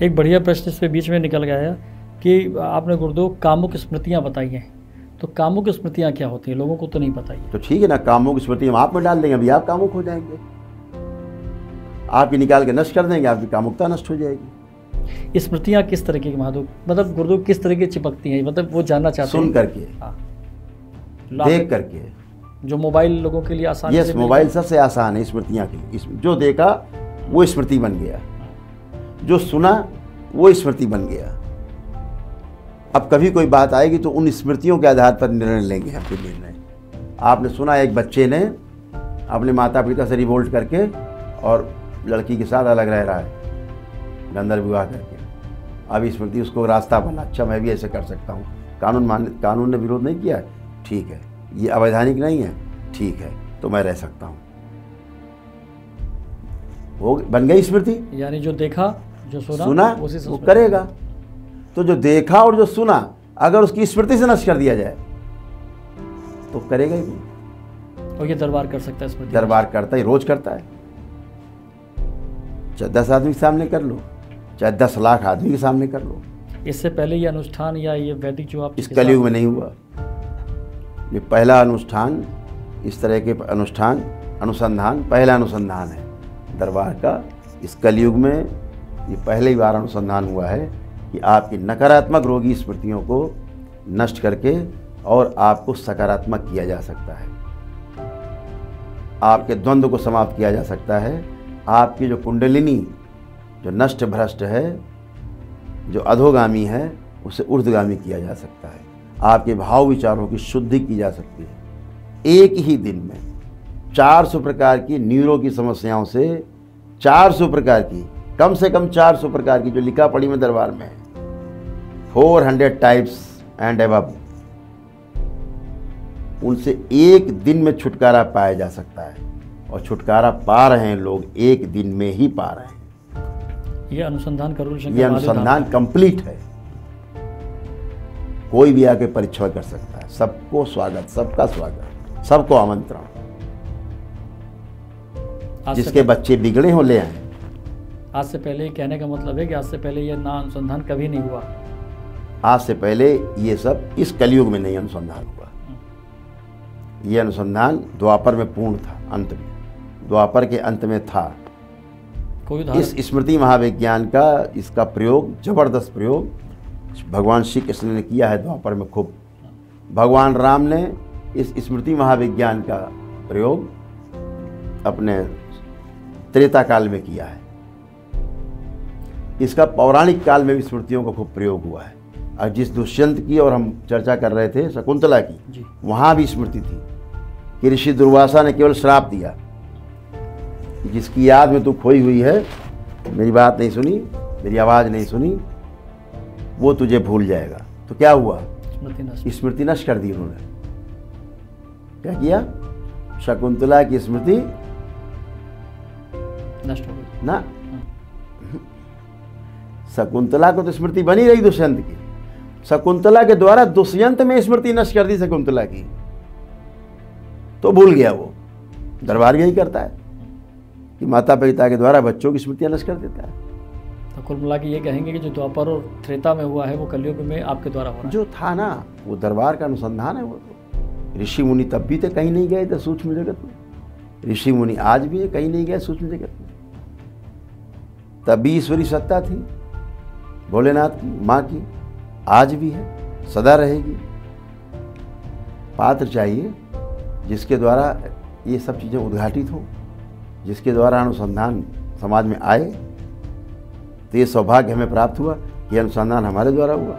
एक बढ़िया प्रश्न इसमें बीच में निकल गया है कि आपने गुरुदेव कामुक स्मृतियाँ बताई हैं, तो कामुक स्मृतियाँ क्या होती हैं, लोगों को तो नहीं पता ही। तो ठीक है ना, कामुक स्मृति हम आप में डाल देंगे, अभी आप कामुक हो जाएंगे, आपकी निकाल के नष्ट कर देंगे, आपकी कामुकता नष्ट हो जाएगी। स्मृतियाँ किस तरीके की महादेव, मतलब गुरुदेव किस तरीके चिपकती हैं, मतलब वो जानना चाहते हैं। सुन करके, देख करके, जो मोबाइल लोगों के लिए आसान है। यस, मोबाइल सबसे आसान है स्मृतियाँ के लिए। जो देखा वो स्मृति बन गया, जो सुना वो स्मृति बन गया। अब कभी कोई बात आएगी तो उन स्मृतियों के आधार पर निर्णय लेंगे हम। निर्णय आपने सुना, एक बच्चे ने अपने माता पिता से रिवोल्ट करके और लड़की के साथ अलग रह रहा है, गंधर्व विवाह करके। अब स्मृति उसको रास्ता बना, अच्छा मैं भी ऐसे कर सकता हूँ, कानून ने विरोध नहीं किया, ठीक है, ये अवैधानिक नहीं है, ठीक है, तो मैं रह सकता हूँ, वो बन गई स्मृति। यानी जो देखा, जो सुना वो करेगा। तो जो देखा और जो सुना अगर उसकी स्मृति से नष्ट कर दिया जाए तो करेगा ही नहीं। और ये दरबार कर सकता है स्मृति, दरबार करता ही, रोज करता है। चाहे 10 आदमी के सामने कर लो, चाहे 10 लाख आदमी के सामने कर लो। इससे पहले ये अनुष्ठान या ये वैदिक जो आप इस कलयुग में नहीं हुआ। ये पहला अनुष्ठान, इस तरह के अनुष्ठान, अनुसंधान पहला अनुसंधान है दरबार का। इस कलयुग में ये पहली बार अनुसंधान हुआ है कि आपकी नकारात्मक रोगी स्मृतियों को नष्ट करके और आपको सकारात्मक किया जा सकता है, आपके द्वंद्व को समाप्त किया जा सकता है, आपकी जो कुंडलिनी जो नष्ट भ्रष्ट है, जो अधोगामी है, उसे ऊर्ध्वगामी किया जा सकता है, आपके भाव विचारों की शुद्धि की जा सकती है। एक ही दिन में 400 प्रकार की न्यूरो की समस्याओं से 400 प्रकार की, कम से कम 400 प्रकार की जो लिखा पढ़ी में दरबार में है, 400 टाइप्स एंड अबव, उनसे एक दिन में छुटकारा पाया जा सकता है। और छुटकारा पा रहे हैं लोग, एक दिन में ही पा रहे हैं। ये अनुसंधान करोड़ ये अनुसंधान कंप्लीट है, कोई भी आके परीक्षण कर सकता है। सबको स्वागत, सबका स्वागत, सबको आमंत्रण। जिसके बच्चे बिगड़े हो ले आए। आज से पहले कहने का मतलब है कि आज से पहले ये ना अनुसंधान कभी नहीं हुआ। आज से पहले ये सब इस कलयुग में नहीं अनुसंधान हुआ। ये अनुसंधान द्वापर में पूर्ण था, अंत में, द्वापर के अंत में था। कोई इस स्मृति महाविज्ञान का, इसका प्रयोग, जबरदस्त प्रयोग भगवान श्री कृष्ण ने किया है द्वापर में खूब। भगवान राम ने इस स्मृति महाविज्ञान का प्रयोग अपने त्रेता काल में किया है। इसका पौराणिक काल में भी स्मृतियों का खूब प्रयोग हुआ है। और जिस दुष्यंत की और हम चर्चा कर रहे थे, शकुंतला की, वहाँ भी स्मृति थी कि ऋषि दुर्वासा ने केवल श्राप दिया, जिसकी याद में तू खोई हुई है, मेरी बात नहीं सुनी, मेरी आवाज़ नहीं सुनी, वो तुझे भूल जाएगा। तो क्या हुआ? स्मृति नष्ट कर दी उन्होंने। क्या किया? शकुंतला की स्मृति नष्ट हो गई ना। शकुंतला को तो स्मृति बनी रही दुष्यंत की, शकुंतला के द्वारा दुष्यंत में स्मृति नष्ट कर दी शकुंतला की, तो भूल गया वो। दरबार यही करता है कि माता पिता के द्वारा बच्चों की स्मृतियां नष्ट कर देता है। तो कुल मिला के ये कहेंगे कि जो द्वापर और त्रेता में हुआ है वो कलयुग में आपके द्वारा हो रहा है। जो था ना, वो दरबार का अनुसंधान है। वो तो ऋषि मुनि तब भी तो कहीं नहीं गए थे सूक्ष्म जगत में, ऋषि मुनि आज भी है, कहीं नहीं गए सूक्ष्म जगत में। तब भी ईश्वरी सत्ता थी भोलेनाथ की, माँ की, आज भी है, सदा रहेगी। पात्र चाहिए जिसके द्वारा ये सब चीज़ें उद्घाटित हो, जिसके द्वारा अनुसंधान समाज में आए। तो ये सौभाग्य हमें प्राप्त हुआ कि अनुसंधान हमारे द्वारा हुआ।